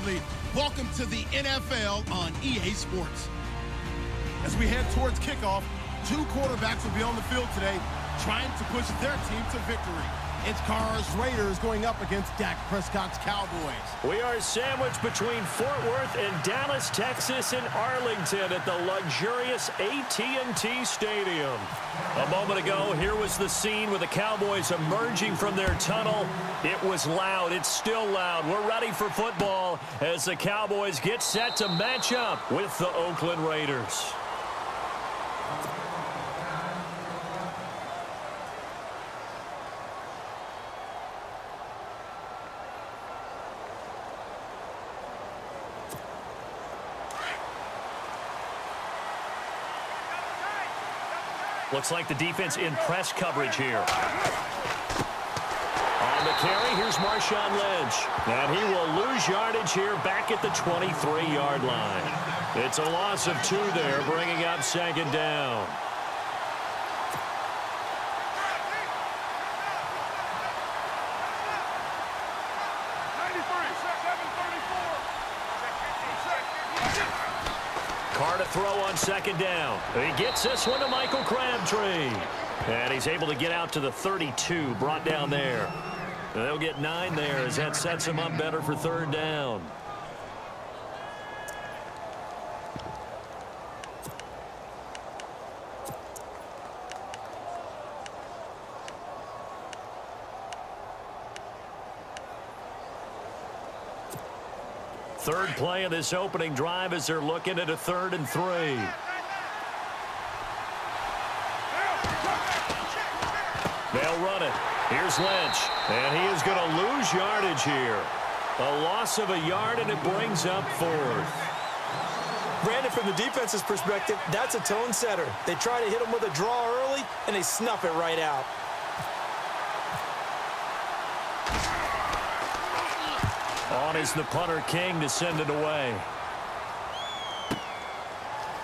family. Welcome to the NFL on EA Sports. As we head towards kickoff, two quarterbacks will be on the field today trying to push their team to victory. It's Carr's Raiders going up against Dak Prescott's Cowboys. We are sandwiched between Fort Worth and Dallas, Texas, and Arlington at the luxurious AT&T Stadium. A moment ago, here was the scene with the Cowboys emerging from their tunnel. It was loud. It's still loud. We're ready for football as the Cowboys get set to match up with the Oakland Raiders. Looks like the defense in press coverage here. On the carry, here's Marshawn Lynch. And he will lose yardage here back at the 23-yard line. It's a loss of 2 there, bringing up second down. Carr to throw on second down. He gets this one to Michael Crabtree. And he's able to get out to the 32, brought down there. They'll get 9 there as that sets him up better for third down. Third play of this opening drive as they're looking at a 3rd and 3. They'll run it. Here's Lynch. And he is going to lose yardage here. A loss of a yard, and it brings up 4th. Brandon, from the defense's perspective, that's a tone setter. They try to hit him with a draw early, and they snuff it right out. On is the punter King to send it away.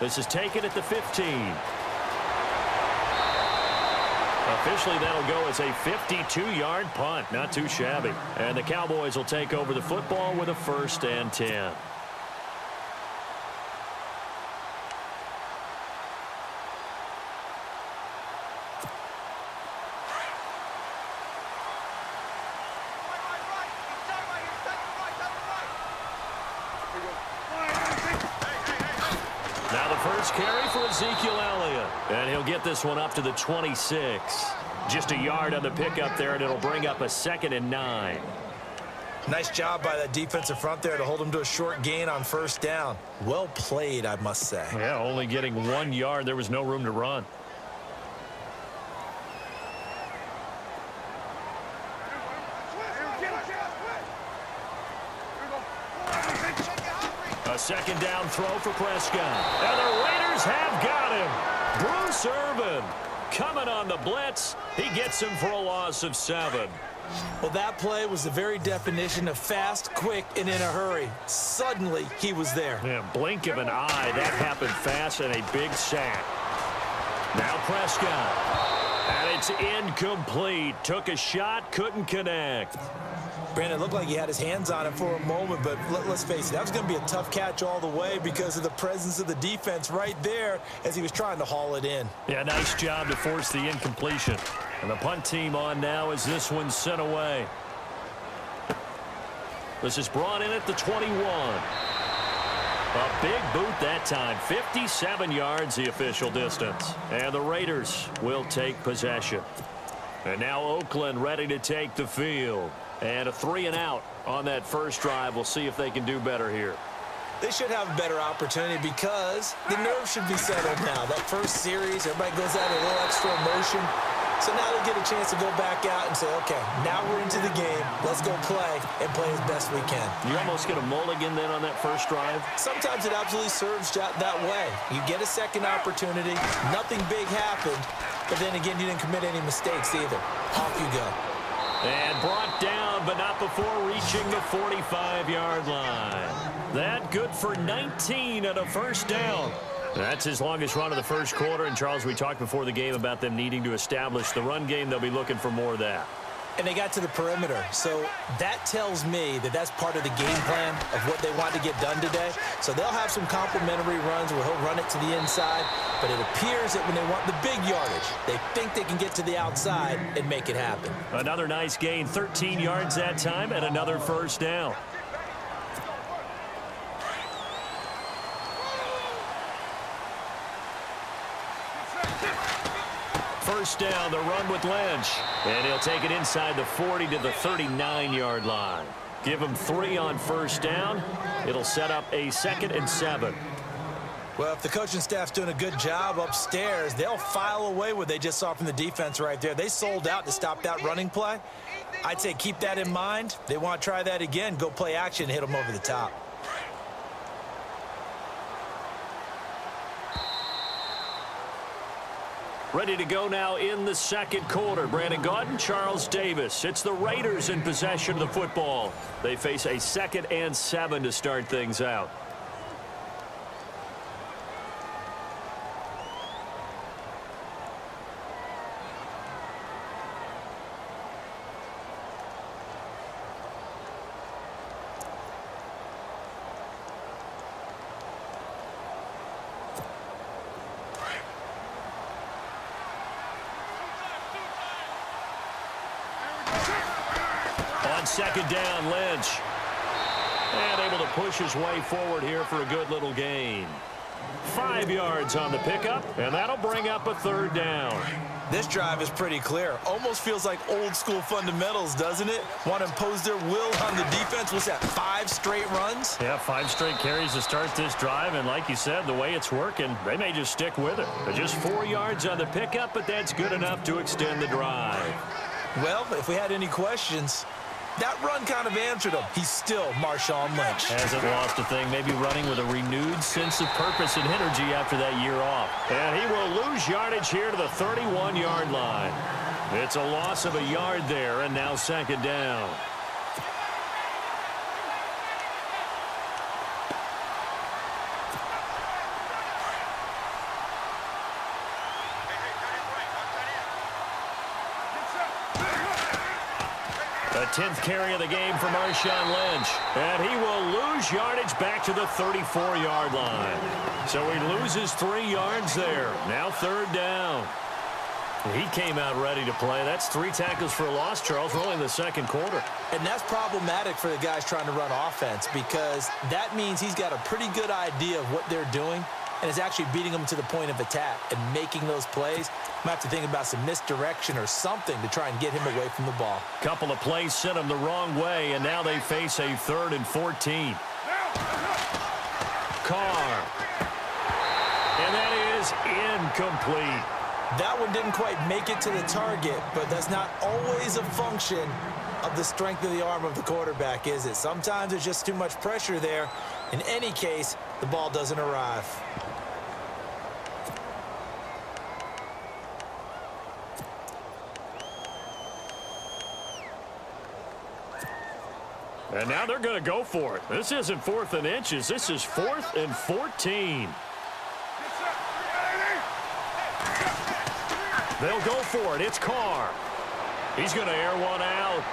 This is taken at the 15. Officially, that'll go as a 52-yard punt. Not too shabby. And the Cowboys will take over the football with a 1st and 10. Now the first carry for Ezekiel Elliott. And he'll get this one up to the 26. Just a yard on the pickup there, and it'll bring up a 2nd and 9. Nice job by that defensive front there to hold him to a short gain on 1st down. Well played, I must say. Yeah, only getting 1 yard. There was no room to run. A 2nd down throw for Prescott. And the Raiders have got him. Bruce Irvin coming on the blitz. He gets him for a loss of 7. Well, that play was the very definition of fast, quick, and in a hurry. Suddenly, he was there. Yeah, blink of an eye. That happened fast and a big sack. Now Prescott. And it's incomplete. Took a shot, couldn't connect. Brandon, looked like he had his hands on it for a moment, but let's face it, that was going to be a tough catch all the way because of the presence of the defense right there as he was trying to haul it in. Yeah, nice job to force the incompletion. And the punt team on now as this one's sent away. This is brought in at the 21. A big boot that time. 57 yards the official distance. And the Raiders will take possession. And now Oakland ready to take the field. And a 3 and out on that first drive. We'll see if they can do better here. They should have a better opportunity because the nerves should be settled now. That first series, everybody goes out a little extra emotion. So now they get a chance to go back out and say, okay, now we're into the game. Let's go play and play as best we can. You almost get a mulligan then on that first drive? Sometimes it absolutely serves that way. You get a second opportunity. Nothing big happened. But then again, you didn't commit any mistakes either. Off you go. And brought down, but not before reaching the 45-yard line. That good for 19 and a first down. That's his longest run of the first quarter. And, Charles, we talked before the game about them needing to establish the run game. They'll be looking for more of that. and they got to the perimeter. So that tells me that that's part of the game plan of what they want to get done today. So they'll have some complementary runs where he'll run it to the inside, but it appears that when they want the big yardage, they think they can get to the outside and make it happen. Another nice gain, 13 yards that time, and another first down. First down, the run with Lynch. And he'll take it inside the 40 to the 39-yard line. Give him 3 on first down. It'll set up a 2nd and 7. Well, if the coaching staff's doing a good job upstairs, they'll file away what they just saw from the defense right there. They sold out to stop that running play. I'd say keep that in mind. They want to try that again. Go play action and hit them over the top. Ready to go now in the second quarter. Brandon Gaudin, Charles Davis. It's the Raiders in possession of the football. They face a 2nd and 7 to start things out. On second down, Lynch. And able to push his way forward here for a good little gain. 5 yards on the pickup, and that'll bring up a 3rd down. This drive is pretty clear. Almost feels like old school fundamentals, doesn't it? Want to impose their will on the defense. What's that, 5 straight runs? Yeah, 5 straight carries to start this drive, and like you said, the way it's working, they may just stick with it. But just 4 yards on the pickup, but that's good enough to extend the drive. Well, if we had any questions, that run kind of answered him. He's still Marshawn Lynch. Hasn't lost a thing, maybe running with a renewed sense of purpose and energy after that year off. And he will lose yardage here to the 31-yard line. It's a loss of a yard there, and now 2nd down. The 10th carry of the game for Marshawn Lynch. And he will lose yardage back to the 34-yard line. So he loses 3 yards there. Now 3rd down. He came out ready to play. That's 3 tackles for a loss, Charles, really in the second quarter. And that's problematic for the guys trying to run offense because that means he's got a pretty good idea of what they're doing and is actually beating them to the point of attack and making those plays. Might have to think about some misdirection or something to try and get him away from the ball. Couple of plays sent him the wrong way, and now they face a 3rd and 14. Carr. And that is incomplete. That one didn't quite make it to the target, but that's not always a function of the strength of the arm of the quarterback, is it? Sometimes there's just too much pressure there. In any case, the ball doesn't arrive. And now they're going to go for it. This isn't 4th and inches. This is 4th and 14. They'll go for it. It's Carr. He's going to air one out.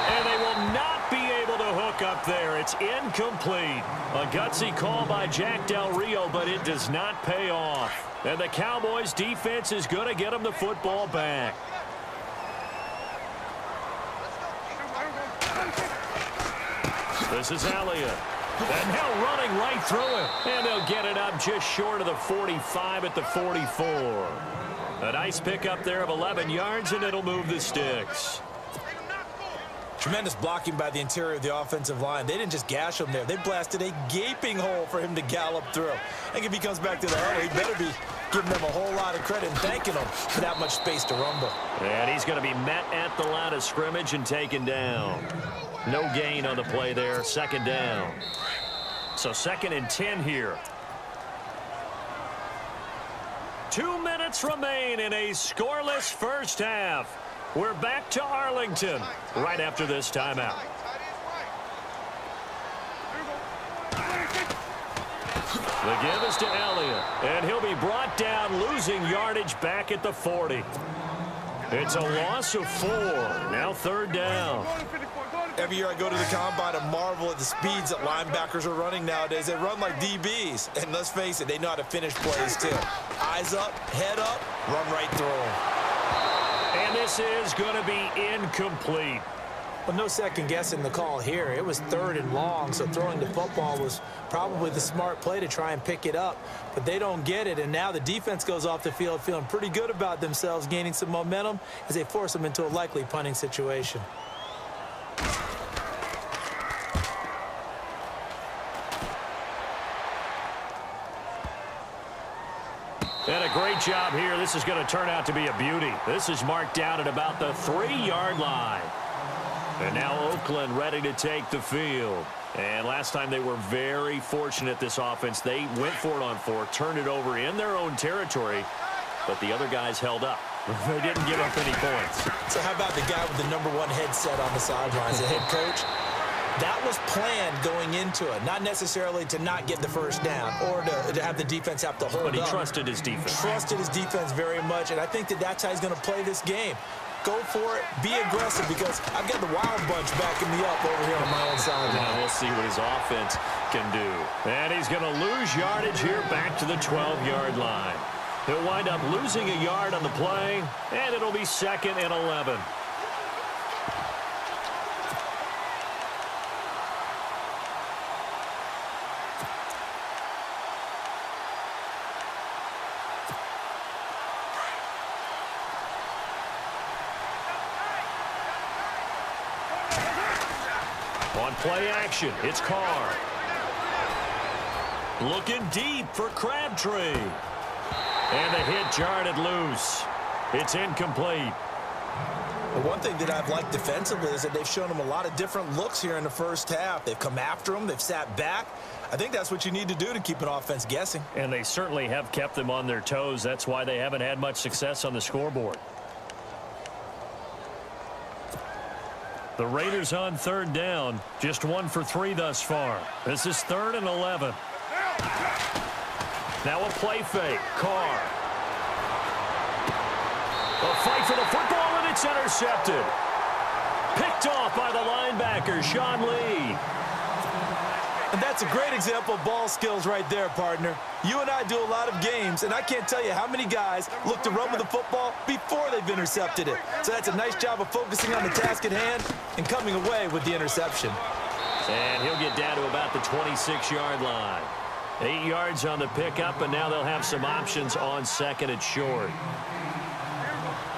And they will not be able to hook up there. It's incomplete. A gutsy call by Jack Del Rio, but it does not pay off. And the Cowboys defense is going to get them the football back. This is Elliott. And now running right through it. And they'll get it up just short of the 45 at the 44. A nice pickup there of 11 yards, and it'll move the sticks. Tremendous blocking by the interior of the offensive line. They didn't just gash him there. They blasted a gaping hole for him to gallop through. I think if he comes back to the huddle, he better be giving them a whole lot of credit and thanking them for that much space to rumble. And he's going to be met at the line of scrimmage and taken down. No gain on the play there. 2nd down. So 2nd and 10 here. 2 minutes remain in a scoreless first half. We're back to Arlington right after this timeout. The give is to Elliott, and he'll be brought down, losing yardage back at the 40. It's a loss of 4. Now 3rd down. Every year I go to the combine and marvel at the speeds that linebackers are running nowadays. They run like DBs. And let's face it, they know how to finish plays too. Eyes up, head up, run right through them. And this is going to be incomplete. Well, no second guessing the call here. It was 3rd and long, so throwing the football was probably the smart play to try and pick it up. But they don't get it, and now the defense goes off the field feeling pretty good about themselves, gaining some momentum as they force them into a likely punting situation. And a great job here. This is going to turn out to be a beauty. This is marked down at about the 3-yard line. And now Oakland ready to take the field. And last time they were very fortunate, this offense. They went for it on 4, turned it over in their own territory, but the other guys held up. They didn't give up any points. So how about the guy with the #1 headset on the sidelines, the head coach? That was planned going into it, not necessarily to not get the first down or to have the defense have to hold up. But he trusted his defense. Trusted his defense very much, and I think that's how he's going to play this game. Go for it, be aggressive, because I've got the wild bunch backing me up over here on my own side. And we'll see what his offense can do. And he's going to lose yardage here back to the 12-yard line. He'll wind up losing a yard on the play, and it'll be 2nd and 11. On play action, it's Carr. Looking deep for Crabtree. And the hit jarred it loose. It's incomplete. Well, one thing that I've liked defensively is that they've shown them a lot of different looks here in the first half. They've come after them. They've sat back. I think that's what you need to do to keep an offense guessing. And they certainly have kept them on their toes. That's why they haven't had much success on the scoreboard. The Raiders on 3rd down. Just 1 for 3 thus far. This is 3rd and 11. Now a play fake. Carr. A fight for the football, and it's intercepted. Picked off by the linebacker, Sean Lee. And that's a great example of ball skills right there, partner. You and I do a lot of games, and I can't tell you how many guys look to run with the football before they've intercepted it. So that's a nice job of focusing on the task at hand and coming away with the interception. And he'll get down to about the 26-yard line. 8 yards on the pickup, and now they'll have some options on 2nd and short.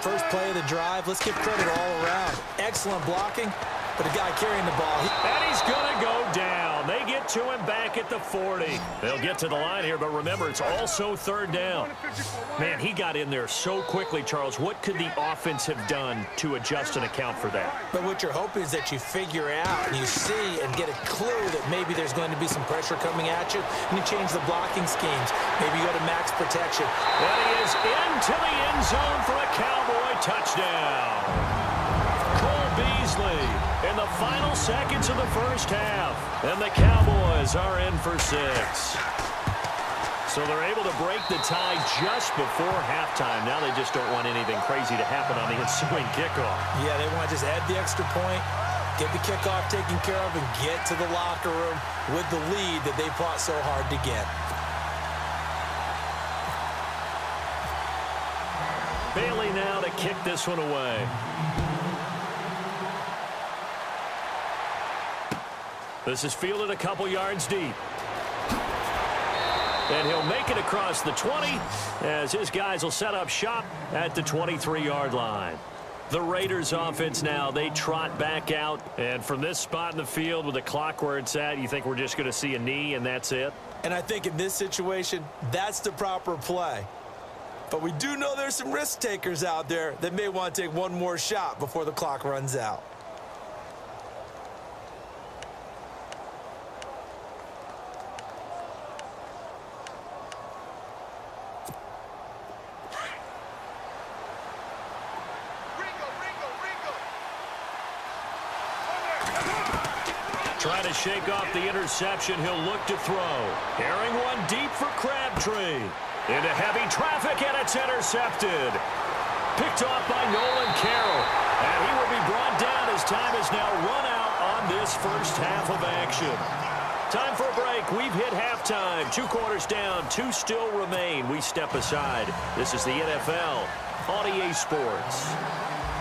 First play of the drive, let's give credit all around. Excellent blocking, but a guy carrying the ball. And he's going to go down. They get to him back at the 40. They'll get to the line here, but remember, it's also 3rd down. Man, he got in there so quickly, Charles. What could the offense have done to adjust and account for that? But what you're hoping is that you figure out and you see and get a clue that maybe there's going to be some pressure coming at you, and you change the blocking schemes. Maybe you go to max protection. And he is into the end zone for a Cowboy touchdown. Cole Beasley in the final seconds of the first half. And the Cowboys are in for 6. So they're able to break the tie just before halftime. Now they just don't want anything crazy to happen on the ensuing kickoff. Yeah, they want to just add the extra point, get the kickoff taken care of, and get to the locker room with the lead that they fought so hard to get. Bailey now to kick this one away. This is fielded a couple yards deep. And he'll make it across the 20 as his guys will set up shop at the 23-yard line. The Raiders offense now, they trot back out. And from this spot in the field with the clock where it's at, you think we're just going to see a knee and that's it? And I think in this situation, that's the proper play. But we do know there's some risk takers out there that may want to take one more shot before the clock runs out. Trying to shake off the interception. He'll look to throw. Airing one deep for Crabtree. Into heavy traffic, and it's intercepted. Picked off by Nolan Carroll. And he will be brought down as time is now run out on this first half of action. Time for a break. We've hit halftime. 2 quarters down. 2 still remain. We step aside. This is the NFL on EA Sports.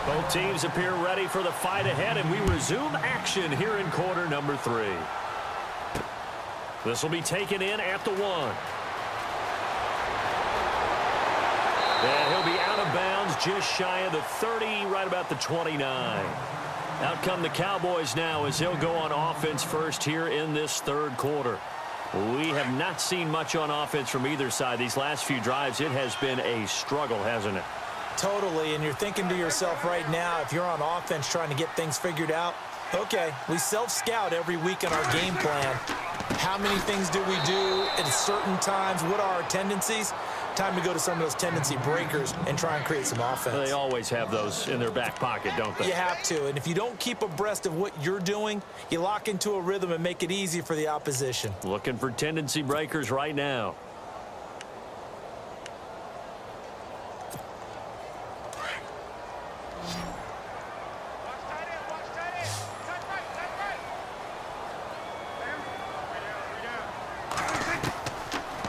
Both teams appear ready for the fight ahead, and we resume action here in quarter number 3. This will be taken in at the 1. And he'll be out of bounds just shy of the 30, right about the 29. Out come the Cowboys now as they'll go on offense first here in this third quarter. We have not seen much on offense from either side. These last few drives, it has been a struggle, hasn't it? Totally, and you're thinking to yourself right now, if you're on offense trying to get things figured out, okay, we self-scout every week in our game plan. How many things do we do at certain times? What are our tendencies? Time to go to some of those tendency breakers and try and create some offense. They always have those in their back pocket, don't they? You have to, and if you don't keep abreast of what you're doing, you lock into a rhythm and make it easy for the opposition. Looking for tendency breakers right now.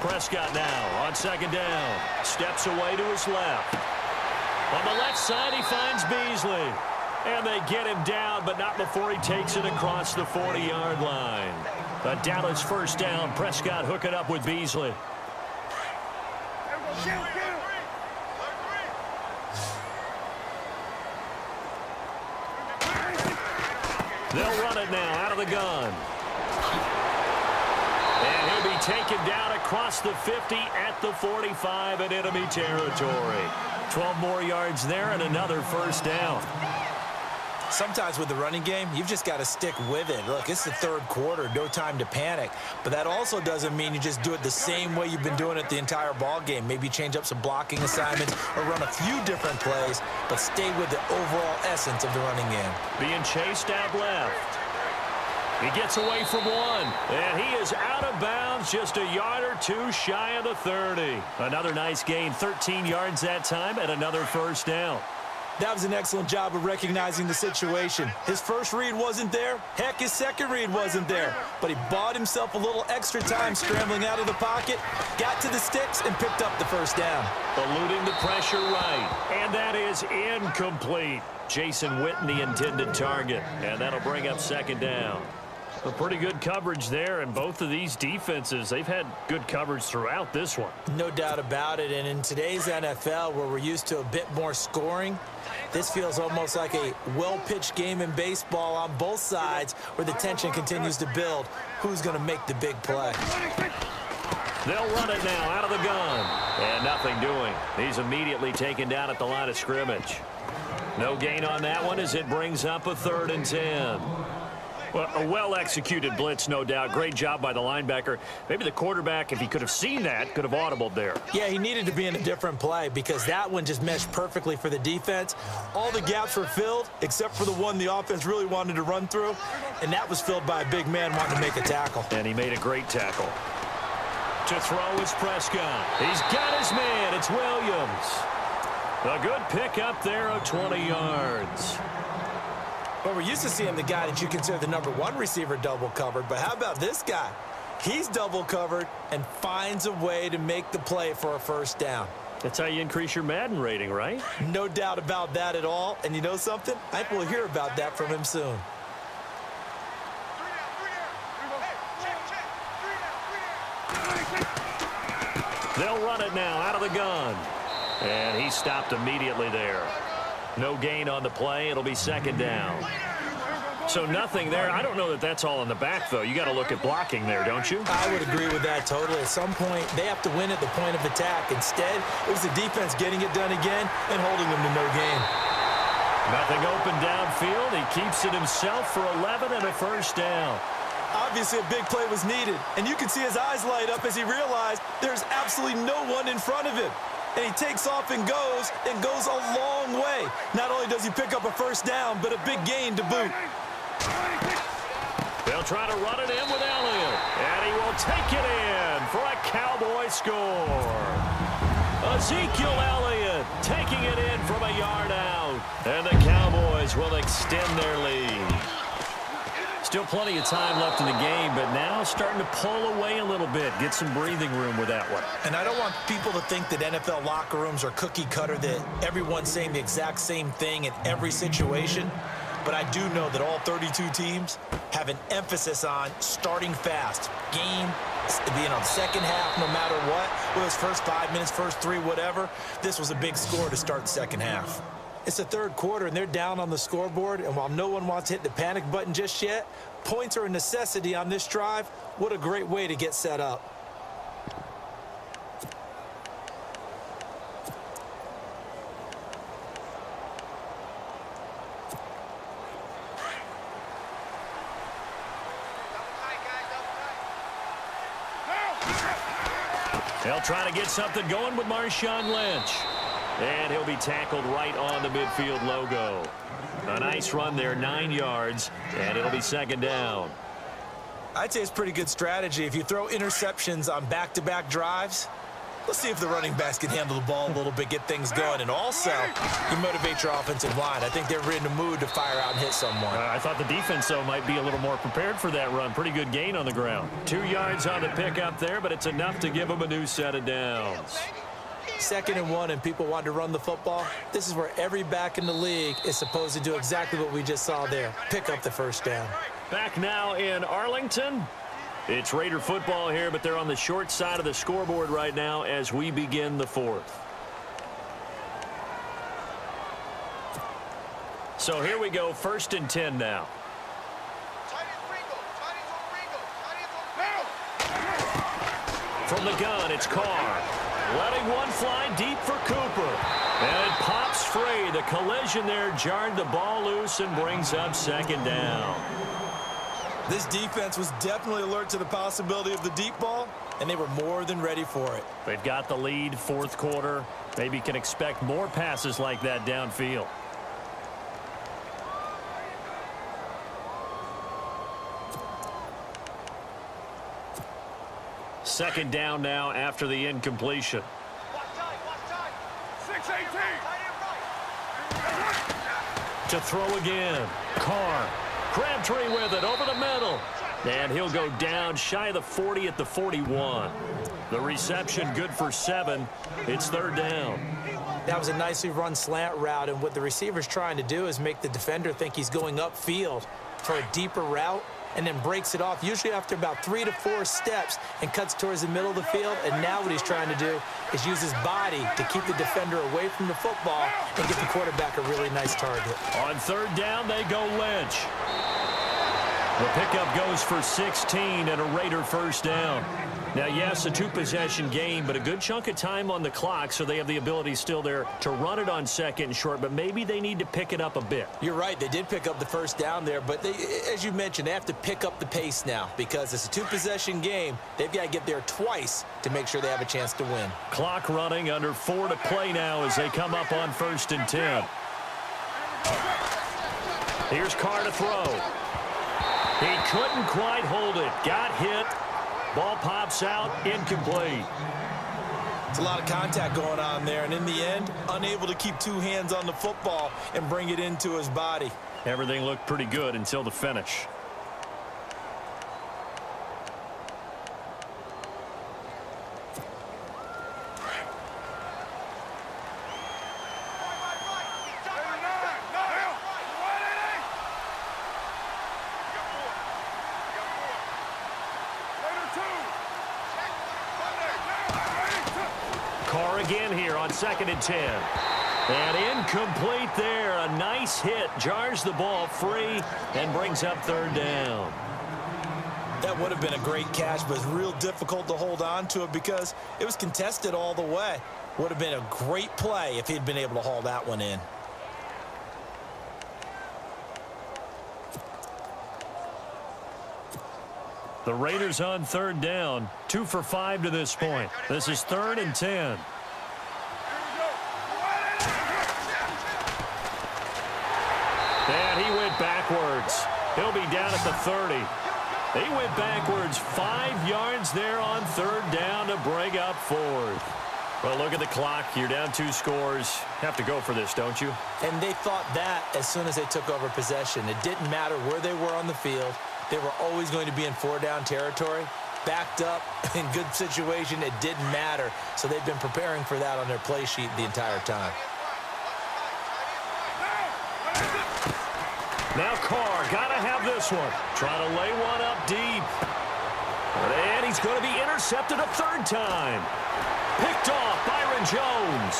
Prescott now on second down. Steps away to his left. On the left side, he finds Beasley. And they get him down, but not before he takes it across the 40-yard line. A Dallas first down. Prescott hooking up with Beasley. They'll run it now out of the gun. And he'll be taken down across the 50 at the 45 in enemy territory. 12 more yards there and another first down. Sometimes with the running game, you've just got to stick with it. Look, it's the third quarter, no time to panic. But that also doesn't mean you just do it the same way you've been doing it the entire ball game. Maybe change up some blocking assignments or run a few different plays, but stay with the overall essence of the running game. Being chased out left. He gets away from one, and he is out of bounds just a yard or two shy of the 30. Another nice gain, 13 yards that time, and another first down. That was an excellent job of recognizing the situation. His first read wasn't there. Heck, his second read wasn't there. But he bought himself a little extra time scrambling out of the pocket, got to the sticks, and picked up the first down. Eluding the pressure right, and that is incomplete. Jason Witten, the intended target, and that'll bring up second down. A pretty good coverage there, and both of these defenses, they've had good coverage throughout this one. No doubt about it, and in today's NFL, where we're used to a bit more scoring, this feels almost like a well-pitched game in baseball on both sides where the tension continues to build. Who's going to make the big play? They'll run it now out of the gun, and nothing doing. He's immediately taken down at the line of scrimmage. No gain on that one as it brings up a 3rd and 10. Well, a well-executed blitz, no doubt. Great job by the linebacker. Maybe the quarterback, if he could have seen that, could have audibled there. Yeah, he needed to be in a different play because that one just meshed perfectly for the defense. All the gaps were filled except for the one the offense really wanted to run through, and that was filled by a big man wanting to make a tackle. And he made a great tackle. To throw is Prescott. He's got his man. It's Williams. A good pick up there of 20 yards. Well, we're used to seeing the guy that you consider the #1 receiver double covered, but how about this guy? He's double covered and finds a way to make the play for a first down. That's how you increase your Madden rating, right? No doubt about that at all. And you know something? I think we'll hear about that from him soon. They'll run it now out of the gun. And he stopped immediately there. No gain on the play. It'll be second down. So nothing there. I don't know that that's all in the back, though. You got to look at blocking there, don't you? I would agree with that totally. At some point, they have to win at the point of attack. Instead, it was the defense getting it done again and holding them to no gain. Nothing open downfield. He keeps it himself for 11 and a first down. Obviously, a big play was needed, and you can see his eyes light up as he realized there's absolutely no one in front of him. And he takes off and goes a long way. Not only does he pick up a first down, but a big gain to boot. They'll try to run it in with Elliott. And he will take it in for a Cowboy score. Ezekiel Elliott taking it in from a yard out. And the Cowboys will extend their lead. Still plenty of time left in the game, but now starting to pull away a little bit. Get some breathing room with that one. And I don't want people to think that NFL locker rooms are cookie cutter, that everyone's saying the exact same thing in every situation. But I do know that all 32 teams have an emphasis on starting fast. Game, being on the second half, no matter what. Whether it's first 5 minutes, first 3, whatever. This was a big score to start the second half. It's the third quarter, and they're down on the scoreboard. And while no one wants to hit the panic button just yet, points are a necessity on this drive. What a great way to get set up. They'll try to get something going with Marshawn Lynch. And he'll be tackled right on the midfield logo. A nice run there, 9 yards, and it'll be second down. I'd say it's pretty good strategy. If you throw interceptions on back-to-back drives, let's see if the running backs can handle the ball a little bit, get things going. And also, you motivate your offensive line. I think they're in the mood to fire out and hit someone. I thought the defense, though, might be a little more prepared for that run. Pretty good gain on the ground. 2 yards on the pickup there, but it's enough to give them a new set of downs. 2nd and 1, and people want to run the football. This is where every back in the league is supposed to do exactly what we just saw there. Pick up the first down. Back now in Arlington. It's Raider football here, but they're on the short side of the scoreboard right now as we begin the fourth. So here we go, 1st and 10 now. From the gun, it's Carr. Letting one fly deep for Cooper. And it pops free. The collision there jarred the ball loose and brings up second down. This defense was definitely alert to the possibility of the deep ball, and they were more than ready for it. They've got the lead, 4th quarter. Maybe can expect more passes like that downfield. Second down now after the incompletion. To throw again. Carr. Crabtree with it over the middle. And he'll go down shy of the 40 at the 41. The reception good for 7. It's 3rd down. That was a nicely run slant route, and what the receiver's trying to do is make the defender think he's going upfield for a deeper route, and then breaks it off, usually after about 3 to 4 steps, and cuts towards the middle of the field. And now what he's trying to do is use his body to keep the defender away from the football and get the quarterback a really nice target. On 3rd down, they go Lynch. The pickup goes for 16 and a Raider first down. Now, yes, a 2-possession game, but a good chunk of time on the clock, so they have the ability still there to run it on 2nd and short, but maybe they need to pick it up a bit. You're right. They did pick up the first down there, but they, as you mentioned, they have to pick up the pace now because it's a 2-possession game. They've got to get there twice to make sure they have a chance to win. Clock running, under 4 to play now as they come up on 1st and 10. Here's Carr to throw. He couldn't quite hold it. Got hit. Ball pops out, incomplete. It's a lot of contact going on there, and in the end, unable to keep 2 hands on the football and bring it into his body. Everything looked pretty good until the finish. Carr again here on 2nd and 10. And incomplete there. A nice hit. Jars the ball free and brings up 3rd down. That would have been a great catch, but it's real difficult to hold on to it because it was contested all the way. Would have been a great play if he'd been able to haul that one in. The Raiders on 3rd down. 2 for 5 to this point. This is 3rd and 10. And he went backwards. He'll be down at the 30. He went backwards 5 yards there on 3rd down to bring up 4th. Well, look at the clock. You're down 2 scores. Have to go for this, don't you? And they thought that as soon as they took over possession. It didn't matter where they were on the field. They were always going to be in 4-down territory. Backed up, in good situation, it didn't matter. So they've been preparing for that on their play sheet the entire time. Now Carr, gotta have this one. Trying to lay one up deep. And he's going to be intercepted a 3rd time. Picked off, Byron Jones.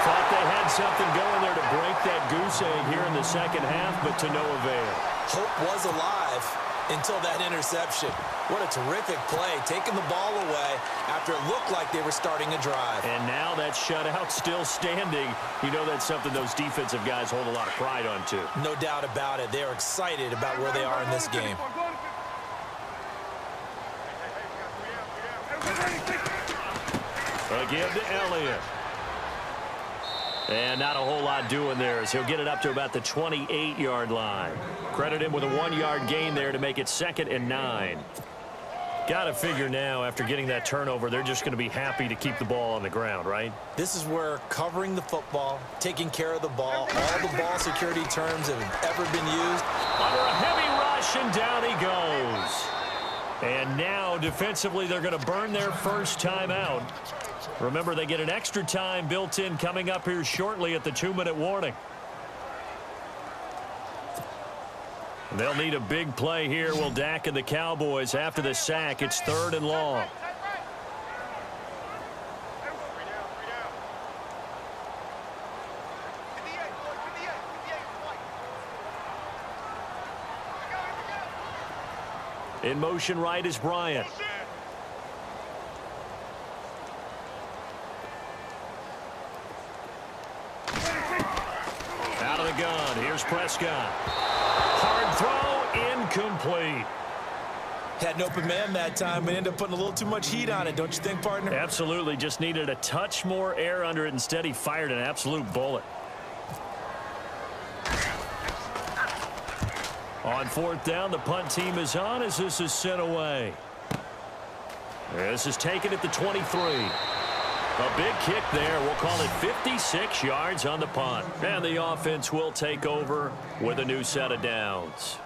Thought they had something going there to break that goose egg here in the second half, but to no avail. Hope was alive until that interception. What a terrific play, taking the ball away after it looked like they were starting a drive. And now that shutout still standing. You know that's something those defensive guys hold a lot of pride on, too. No doubt about it. They're excited about where they are in this game. Again to Elliott. And not a whole lot doing there as he'll get it up to about the 28-yard line. Credit him with a 1-yard gain there to make it 2nd and 9. Got to figure now, after getting that turnover, they're just going to be happy to keep the ball on the ground, right? This is where covering the football, taking care of the ball, all the ball security terms that have ever been used. Under a heavy rush, and down he goes. And now, defensively, they're going to burn their first time out. Remember, they get an extra time built in coming up here shortly at the 2-minute warning. They'll need a big play here. Will Dak and the Cowboys after the sack. It's 3rd and long. In motion right is Bryant. Out of the gun. Here's Prescott. Hard throw, incomplete. Had an open man that time, but ended up putting a little too much heat on it, don't you think, partner? Absolutely. Just needed a touch more air under it. Instead, he fired an absolute bullet. On 4th down, the punt team is on as this is sent away. This is taken at the 23. A big kick there. We'll call it 56 yards on the punt. And the offense will take over with a new set of downs.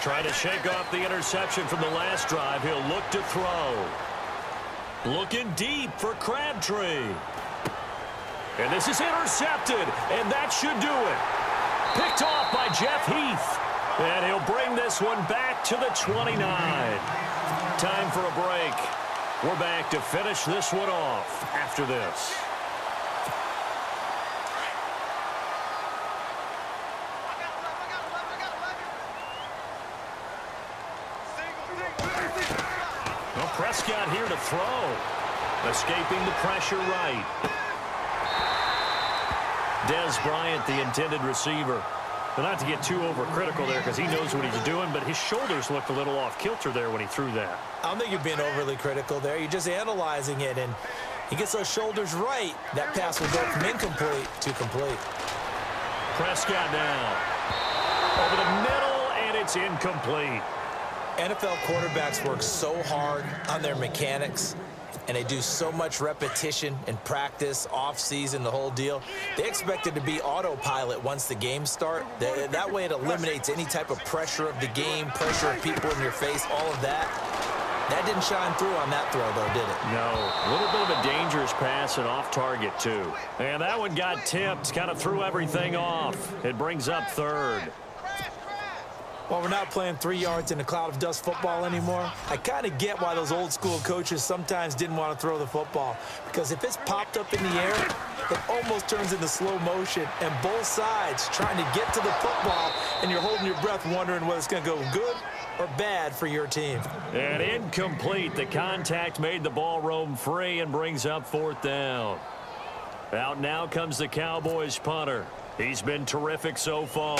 Trying to shake off the interception from the last drive. He'll look to throw. Looking deep for Crabtree. And this is intercepted, and that should do it. Picked off by Jeff Heath. And he'll bring this one back to the 29. Time for a break. We're back to finish this one off after this. Prescott here to throw. Escaping the pressure right. Dez Bryant, the intended receiver. But not to get too overcritical there because he knows what he's doing, but his shoulders looked a little off kilter there when he threw that. I don't think you're being overly critical there. You're just analyzing it, and he gets those shoulders right. That pass will go from incomplete to complete. Prescott now. Over the middle, and it's incomplete. NFL quarterbacks work so hard on their mechanics, and they do so much repetition and practice, off-season, the whole deal. They expect it to be autopilot once the games start. That way it eliminates any type of pressure of the game, pressure of people in your face, all of that. That didn't shine through on that throw, though, did it? No. A little bit of a dangerous pass and off target, too. And that one got tipped, kind of threw everything off. It brings up 3rd. Well, we're not playing 3 yards in a cloud of dust football anymore. I kind of get why those old school coaches sometimes didn't want to throw the football. Because if it's popped up in the air, it almost turns into slow motion. And both sides trying to get to the football, and you're holding your breath wondering whether it's going to go good or bad for your team. And incomplete. The contact made the ball roam free and brings up 4th down. Out now comes the Cowboys punter. He's been terrific so far.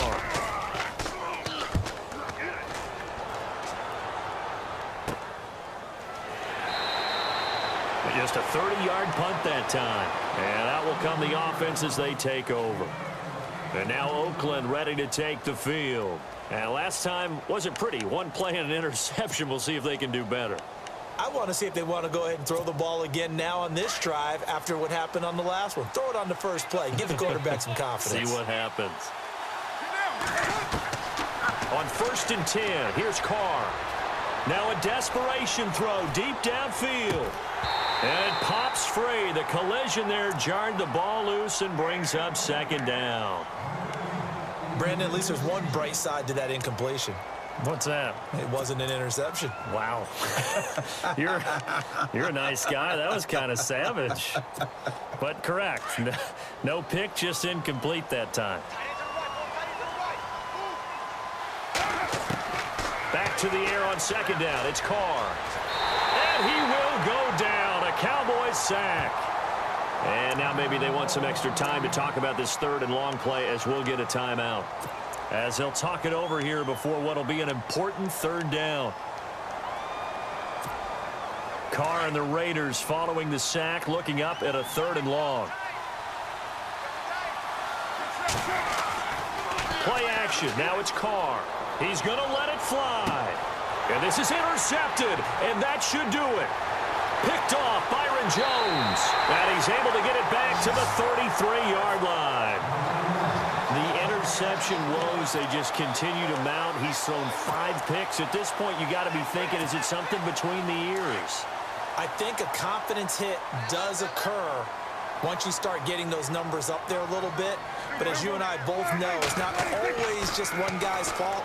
Just a 30-yard punt that time. And out will come the offense as they take over. And now Oakland ready to take the field. And last time wasn't pretty. One play and an interception. We'll see if they can do better. I want to see if they want to go ahead and throw the ball again now on this drive after what happened on the last one. Throw it on the first play. Give the quarterback some confidence. See what happens. On 1st and 10, here's Carr. Now a desperation throw deep downfield. And it pops free. The collision there jarred the ball loose and brings up 2nd down. Brandon, at least there's one bright side to that incompletion. What's that? It wasn't an interception. Wow. You're a nice guy. That was kind of savage. But correct. No pick, just incomplete that time. Back to the air on 2nd down. It's Carr. And he will go down. A Cowboys sack. And now maybe they want some extra time to talk about this 3rd and long play as we'll get a timeout. As they'll talk it over here before what will be an important 3rd down. Carr and the Raiders following the sack, looking up at a 3rd and long. Play action. Now it's Carr. He's going to let it fly. And this is intercepted, and that should do it. Picked off Byron Jones. And he's able to get it back to the 33-yard line. The interception woes, they just continue to mount. He's thrown 5 picks. At this point, you got to be thinking, is it something between the ears? I think a confidence hit does occur once you start getting those numbers up there a little bit. But as you and I both know, it's not always just one guy's fault.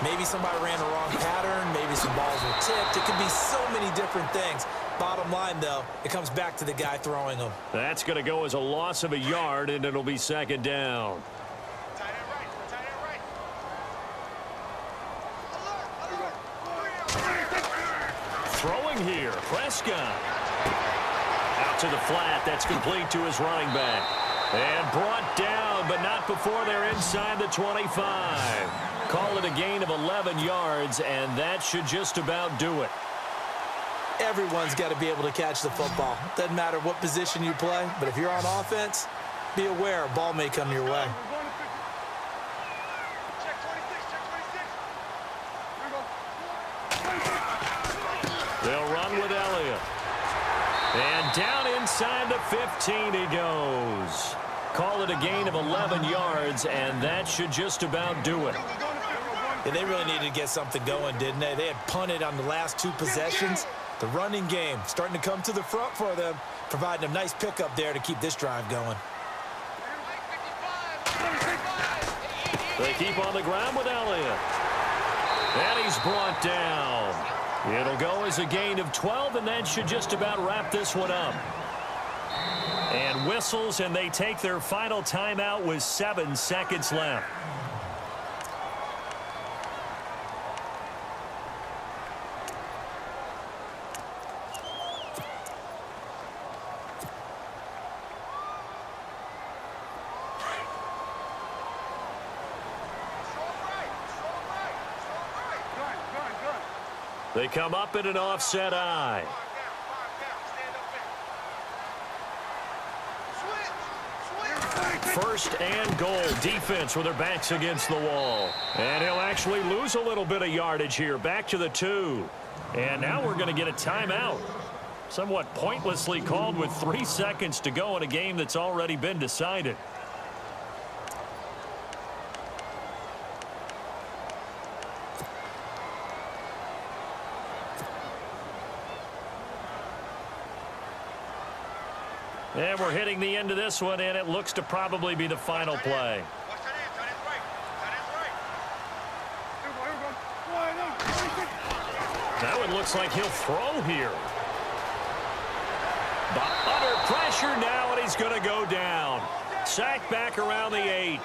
Maybe somebody ran the wrong pattern. Maybe some balls were tipped. It could be so many different things. Bottom line, though, it comes back to the guy throwing them. That's going to go as a loss of a yard, and it'll be 2nd down. Throwing here, Prescott. Out to the flat. That's complete to his running back. And brought down, but not before they're inside the 25. Call it a gain of 11 yards, and that should just about do it. Everyone's got to be able to catch the football. Doesn't matter what position you play, but if you're on offense, be aware a ball may come your way. They'll run with Elliott. And down inside the 15 he goes. Call it a gain of 11 yards, and that should just about do it. Yeah, they really needed to get something going, didn't they? They had punted on the last 2 possessions. The running game starting to come to the front for them, providing a nice pickup there to keep this drive going. They keep on the ground with Elliott. And he's brought down. It'll go as a gain of 12, and that should just about wrap this one up. And whistles, and they take their final timeout with 7 seconds left. They come up in an offset eye. First and goal. Defense with their backs against the wall. And he'll actually lose a little bit of yardage here. Back to the 2. And now we're going to get a timeout. Somewhat pointlessly called with 3 seconds to go in a game that's already been decided. And we're hitting the end of this one, and it looks to probably be the final play. That one looks like he'll throw here. But under pressure now, and he's going to go down. Sacked back around the 8.